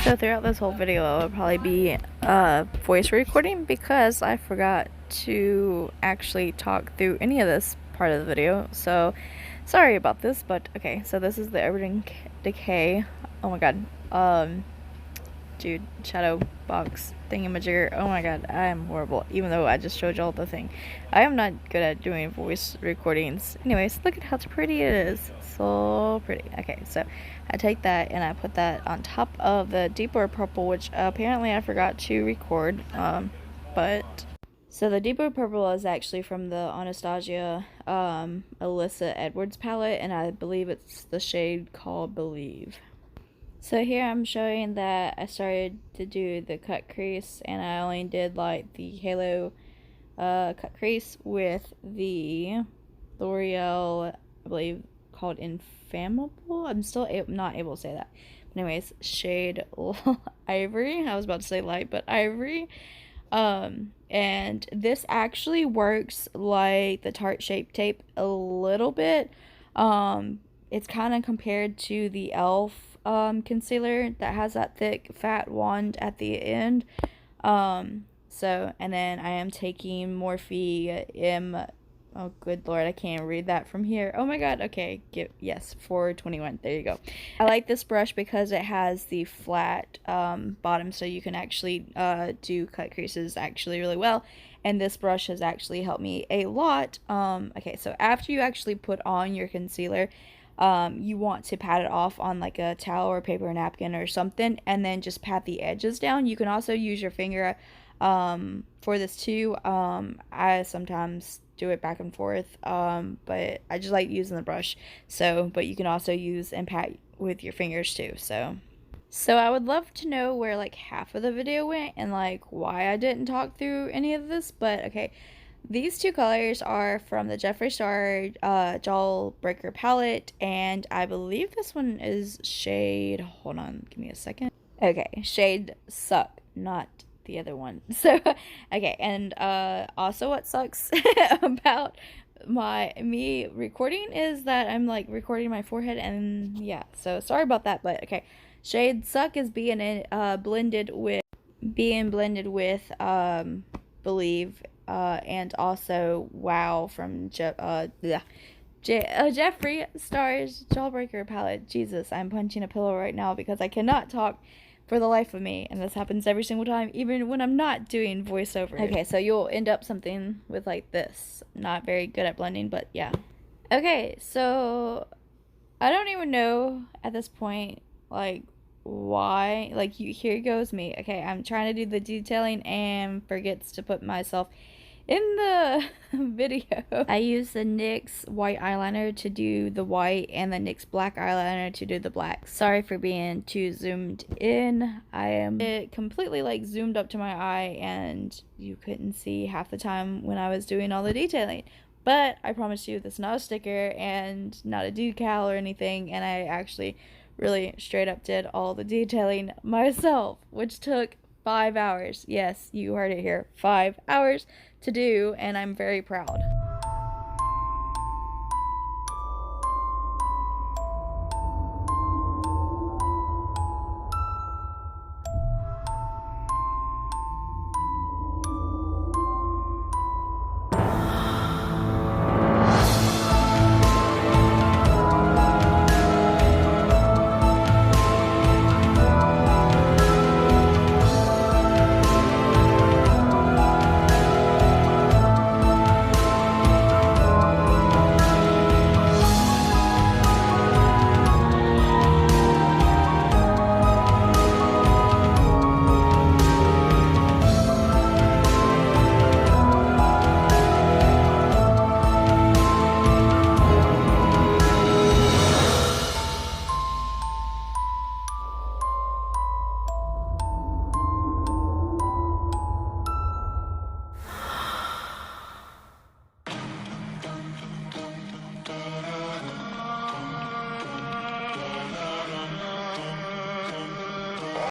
So throughout this whole video, I will probably be voice recording because I forgot to actually talk through any of this part of the video. So sorry about this, but okay. So this is the Auburn Decay. Oh my god. Dude, shadow box thingamajigger. Oh my god, I am horrible. Even though I just showed y'all the thing, I am not good at doing voice recordings. Anyways, look at how pretty it is. So pretty. Okay, so I take that and I put that on top of the deeper purple, which apparently I forgot to record. But so the deeper purple is actually from the Anastasia Alyssa Edwards palette, and I believe it's the shade called Believe. So here I'm showing that I started to do the cut crease, and I only did like the halo cut crease with the L'Oreal, I believe, called Inflammable. I'm still not able to say that. But anyways, shade Ivory. I was about to say light, but Ivory. And this actually works like the Tarte Shape Tape a little bit. It's kind of compared to the e.l.f. Concealer that has that thick fat wand at the end. So, and then I am taking Morphe M. Oh, good lord, I can't read that from here. Oh my god, okay, yes, 421, there you go. I like this brush because it has the flat bottom, so you can actually do cut creases actually really well. And this brush has actually helped me a lot. Okay, so after you actually put on your concealer, you want to pat it off on like a towel or paper napkin or something, and then just pat the edges down. You can also use your finger for this too. I sometimes do it back and forth, but I just like using the brush. So, but you can also use and pat with your fingers too. So I would love to know where like half of the video went and like why I didn't talk through any of this, but okay. These two colors are from the Jeffree Star Jawbreaker palette, and I believe this one is shade, hold on, give me a second. Okay, shade Suck, not the other one. So, okay, and also what sucks about me recording is that I'm like recording my forehead, and yeah, so sorry about that, but okay. Shade Suck is being blended with Believe, and also Wow from Jeffree Star's Jawbreaker palette. Jesus, I'm punching a pillow right now because I cannot talk for the life of me, and this happens every single time, even when I'm not doing voiceover. Okay, so you'll end up something with like this. Not very good at blending, but yeah. Okay, so I don't even know at this point like why, like, here goes me. Okay, I'm trying to do the detailing and forgets to put myself in the video. I use the NYX White eyeliner to do the white and the NYX Black eyeliner to do the black. Sorry for being too zoomed in. I am completely like zoomed up to my eye, and you couldn't see half the time when I was doing all the detailing. But I promise you, this is not a sticker and not a decal or anything, and I actually really straight up did all the detailing myself, which took 5 hours. Yes, you heard it here, 5 hours to do, and I'm very proud.